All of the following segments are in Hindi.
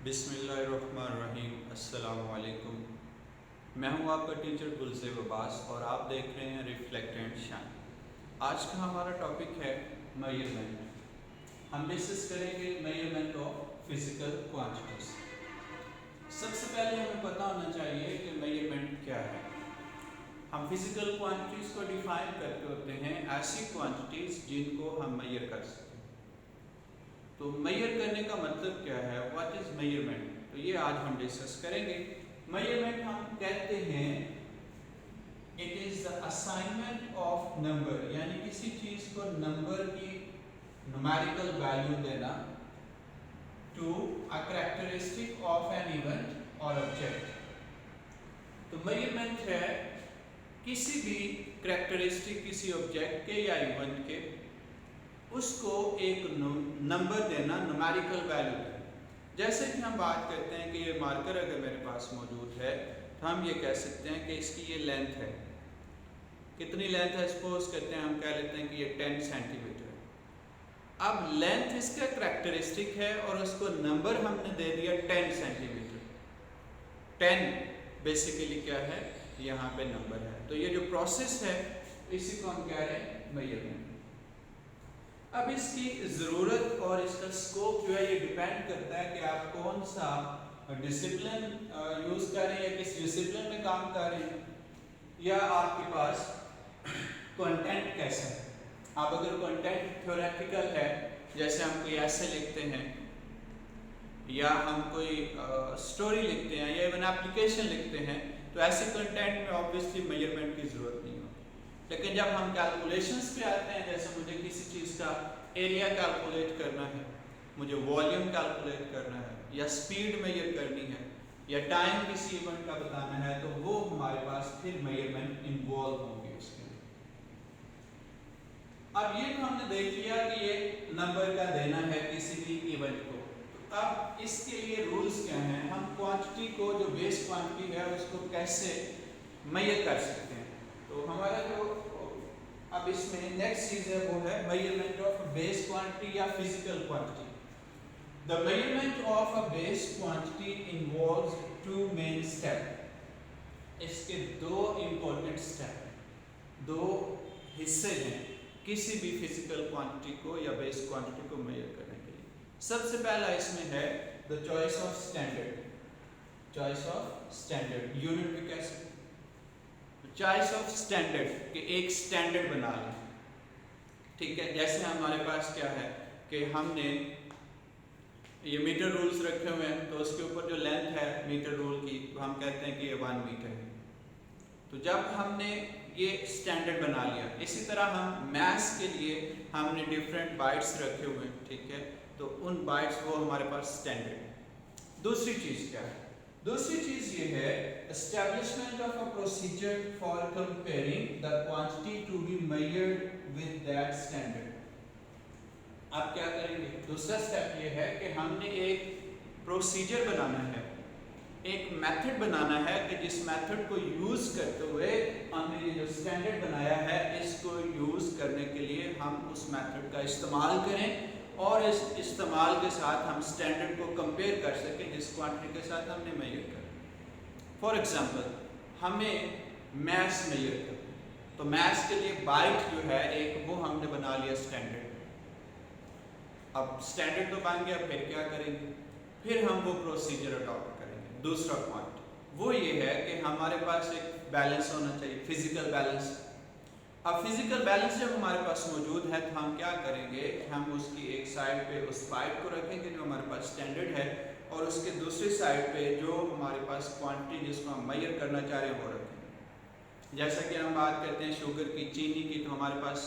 बिस्मिल्लाहिर्रहमानिर्रहीम। अस्सलाम वालेकुम। मैं हूं आपका टीचर गुलज़ेब अब्बास और आप देख रहे हैं रिफ्लेक्ट एंड शाइन। आज का हमारा टॉपिक है मेजरमेंट। हम डिस्कस करेंगे मेजरमेंट ऑफ फिजिकल क्वांटिटीज। सबसे पहले हमें पता होना चाहिए कि मेजरमेंट क्या है। हम फिजिकल क्वांटिटीज को डिफाइन करते होते हैं ऐसी क्वांटिटीज जिनको हम मेजर कर सकते हैं। तो मेजर करने का मतलब क्या है, व्हाट इज मेजरमेंट, तो ये आज हम डिस्कस करेंगे। मेजरमेंट हम कहते हैं it is the assignment of number, यानी किसी चीज को नंबर की न्यूमेरिकल वैल्यू देना to a characteristic of an event और ऑब्जेक्ट। तो मेजरमेंट है किसी भी कैरेक्टरिस्टिक, किसी ऑब्जेक्ट के या इवेंट के, उसको एक नंबर देना, न्यूमेरिकल वैल्यू देना। जैसे कि हम बात करते हैं कि ये मार्कर अगर मेरे पास मौजूद है तो हम ये कह सकते हैं कि इसकी ये लेंथ है। कितनी लेंथ है, सपोज करते हैं हम कह लेते हैं कि ये 10 सेंटीमीटर है। अब लेंथ इसका कैरेक्टरिस्टिक है और उसको नंबर हमने दे दिया 10 सेंटीमीटर। 10 बेसिकली क्या है, यहाँ पे नंबर है। तो ये जो प्रोसेस है इसी को हम कह रहे हैं मेजरमेंट। अब इसकी ज़रूरत और इसका स्कोप जो है ये डिपेंड करता है कि आप कौन सा डिसिप्लिन यूज़ कर रहे हैं या किस डिसिप्लिन में काम कर रहे हैं, या आपके पास कंटेंट कैसा है। आप अगर कंटेंट थ्योरेटिकल है, जैसे हम कोई ऐसे लिखते हैं या हम कोई स्टोरी लिखते हैं या इवन एप्लीकेशन लिखते हैं, तो ऐसे कंटेंट में ऑब्वियसली मेजरमेंट की ज़रूरत नहीं होती। लेकिन जब हम कैलकुलेशंस पे आते हैं, जैसे मुझे किसी चीज़ का एरिया कैलकुलेट करना है, मुझे वॉल्यूम कैलकुलेट करना है, या स्पीड मेजर करनी है, या टाइम किसी इवेंट का बताना है, तो वो हमारे पास फिर मेजरमेंट इन्वॉल्व होंगे उसके लिए। अब ये तो हमने देख लिया कि ये नंबर का देना है किसी भी इवेंट को। तो अब इसके लिए रूल्स क्या हैं, हम क्वांटिटी को, जो बेस क्वांटिटी है, उसको कैसे मेजर कर सकते हैं। तो हमारा जो अब इसमें नेक्स्ट चीज है वो है मेजरमेंट ऑफ बेस क्वांटिटी या physical quantity. The measurement of a base quantity involves two main step. इसके दो इंपॉर्टेंट स्टेप हैं, दो हिस्से हैं किसी भी फिजिकल क्वांटिटी को या बेस क्वांटिटी को मेजर करने के लिए। सबसे पहला इसमें है the choice of standard. Choice of standard unit भी कह सकते, चॉइस ऑफ स्टैंडर्ड कि एक स्टैंडर्ड बना लें। ठीक है, जैसे हमारे पास क्या है कि हमने ये मीटर रूल्स रखे हुए हैं, तो उसके ऊपर जो लेंथ है मीटर रूल की, तो हम कहते हैं कि ये 1 मीटर है। तो जब हमने ये स्टैंडर्ड बना लिया, इसी तरह हम मैथ्स के लिए हमने डिफरेंट बाइट्स रखे हुए हैं। ठीक है, तो उन बाइट्स वो हमारे पास स्टैंडर्ड है। दूसरी चीज़ क्या है, दूसरी चीज ये है establishment of a procedure for comparing the quantity to be measured with that standard. आप क्या करेंगे, दूसरा स्टेप ये है कि हमने एक प्रोसीजर बनाना है, एक मेथड बनाना है कि जिस मेथड को यूज करते हुए हमने ये जो स्टैंडर्ड बनाया है, इसको यूज करने के लिए हम उस मेथड का इस्तेमाल करें और इस इस्तेमाल के साथ हम स्टैंडर्ड को कंपेयर कर सकें जिस क्वांटिटी के साथ हमने मेजर कर। फॉर एग्जांपल हमें मैथ्स मेजर करना, तो मैथ्स के लिए बाइट जो है एक, वो हमने बना लिया स्टैंडर्ड। अब स्टैंडर्ड तो बन गया, फिर क्या करेंगे, फिर हम वो प्रोसीजर अडॉप्ट करेंगे। दूसरा पॉइंट वो ये है कि हमारे पास एक बैलेंस होना चाहिए, फिजिकल बैलेंस। अब फिजिकल बैलेंस जब हमारे पास मौजूद है तो हम क्या करेंगे, हम उसकी एक साइड पे उस पाइप को रखेंगे जो हमारे पास स्टैंडर्ड है, और उसके दूसरी साइड पे जो हमारे पास क्वांटिटी जिसको हम मेजर करना चाह रहे हैं वो रखेंगे। जैसा कि हम बात करते हैं शुगर की, चीनी की, तो हमारे पास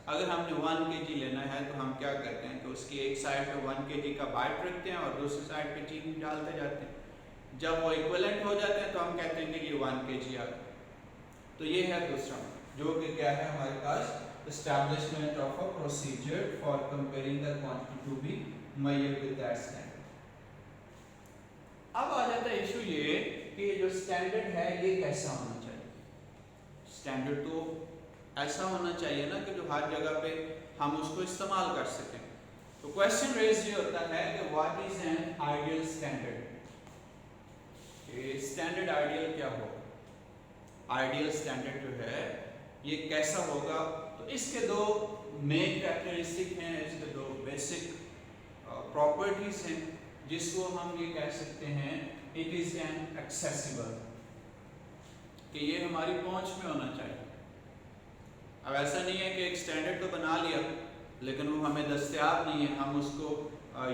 अगर हमने 1 kg लेना है तो हम क्या करते हैं कि उसकी एक साइड पे 1 kg का बाइट रखते हैं और दूसरी साइड पे चीनी डालते जाते हैं। जब वो इक्विवेलेंट हो जाते हैं तो हम कहते हैं कि ये 1 kg आ गया। तो ये है दूसरा, जो कि क्या है हमारे पास establishment of a procedure for comparing the quantity to be measured with that standard. अब आ जाता है इशू ये कि जो स्टैंडर्ड है ये कैसा होना चाहिए। स्टैंडर्ड तो ऐसा होना चाहिए ना कि जो हर जगह पे हम उसको इस्तेमाल कर सकें। तो क्वेश्चन रेज ये होता है कि what is an ideal standard. कि स्टैंडर्ड आइडियल क्या होगा, आइडियल स्टैंडर्ड जो है ये कैसा होगा। तो इसके दो मेन कैरेक्टरिस्टिक हैं, इसके दो बेसिक प्रॉपर्टीज हैं, जिसको हम ये कह सकते हैं इट इज एन एक्सेसिबल, कि ये हमारी पहुंच में होना चाहिए। अब ऐसा नहीं है कि एक स्टैंडर्ड तो बना लिया लेकिन वो हमें दस्तयाब नहीं है, हम उसको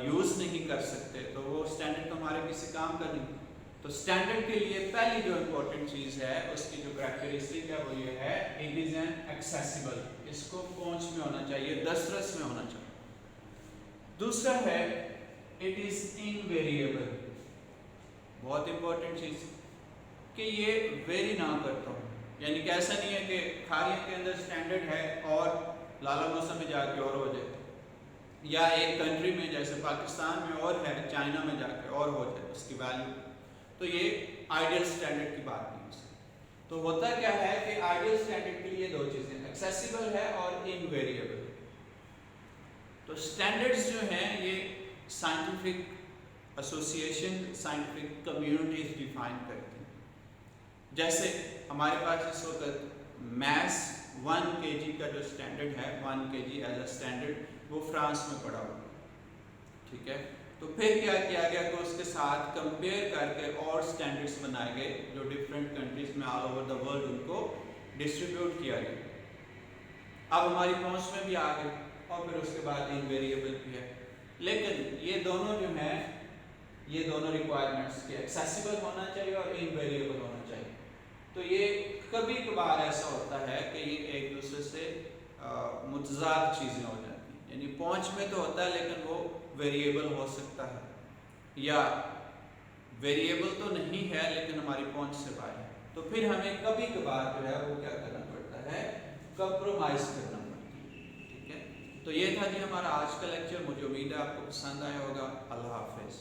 यूज़ नहीं कर सकते, तो वो स्टैंडर्ड तो हमारे किसी काम का नहीं। तो स्टैंडर्ड के लिए पहली जो इम्पोर्टेंट चीज़ है, उसकी जो कैरेक्टरिस्टिक है वो ये है इट इज़ एन एक्सेसिबल, इसको पहुंच में होना चाहिए, दस्तरस में होना चाहिए। दूसरा है इट इज़ इनवेरिएबल, बहुत इंपॉर्टेंट चीज़, कि ये वेरी ना करता हूँ, यानी कि ऐसा नहीं है कि खारियों के अंदर स्टैंडर्ड है और लाला मौसम में जाके और हो जाए, या एक कंट्री में जैसे पाकिस्तान में और है, चाइना में जाके और हो जाए उसकी वैल्यू, तो ये आइडियल स्टैंडर्ड की बात नहीं है। तो होता क्या है कि आइडियल स्टैंडर्ड के लिए दो चीज़ें, एक्सेसिबल है और इनवेरिएबल। तो स्टैंडर्ड्स जो हैं ये scientific association, scientific communities define करती हैं। जैसे हमारे पास इस वक्त मैथ्स 1 kg का जो स्टैंडर्ड है, 1 kg एज अ स्टैंडर्ड, वो फ्रांस में पड़ा हुआ, ठीक है। तो फिर क्या किया गया कि उसके साथ कंपेयर करके और स्टैंडर्ड्स बनाए गए जो डिफरेंट कंट्रीज में ऑल ओवर द वर्ल्ड उनको डिस्ट्रीब्यूट किया गया। अब हमारी पहुंच में भी आ गए और फिर उसके बाद इनवेरिएबल भी है। लेकिन ये दोनों जो हैं, ये दोनों रिक्वायरमेंट्स के एक्सेसिबल होना चाहिए और इनवेरिएबल होना चाहिए। तो ये कभी कभार ऐसा होता है कि ये एक दूसरे से मुतजाद चीज़ें हो जाती हैं, यानी पहुंच में तो होता है लेकिन वो वेरिएबल हो सकता है, या वेरिएबल तो नहीं है लेकिन हमारी पहुंच से बाहर है। तो फिर हमें कभी कभार जो है वो क्या करना पड़ता है, कंप्रोमाइज़ करना पड़ता है, ठीक है। तो ये था जी हमारा आज का लेक्चर, मुझे उम्मीद है आपको पसंद आया होगा। अल्लाह हाफिज़।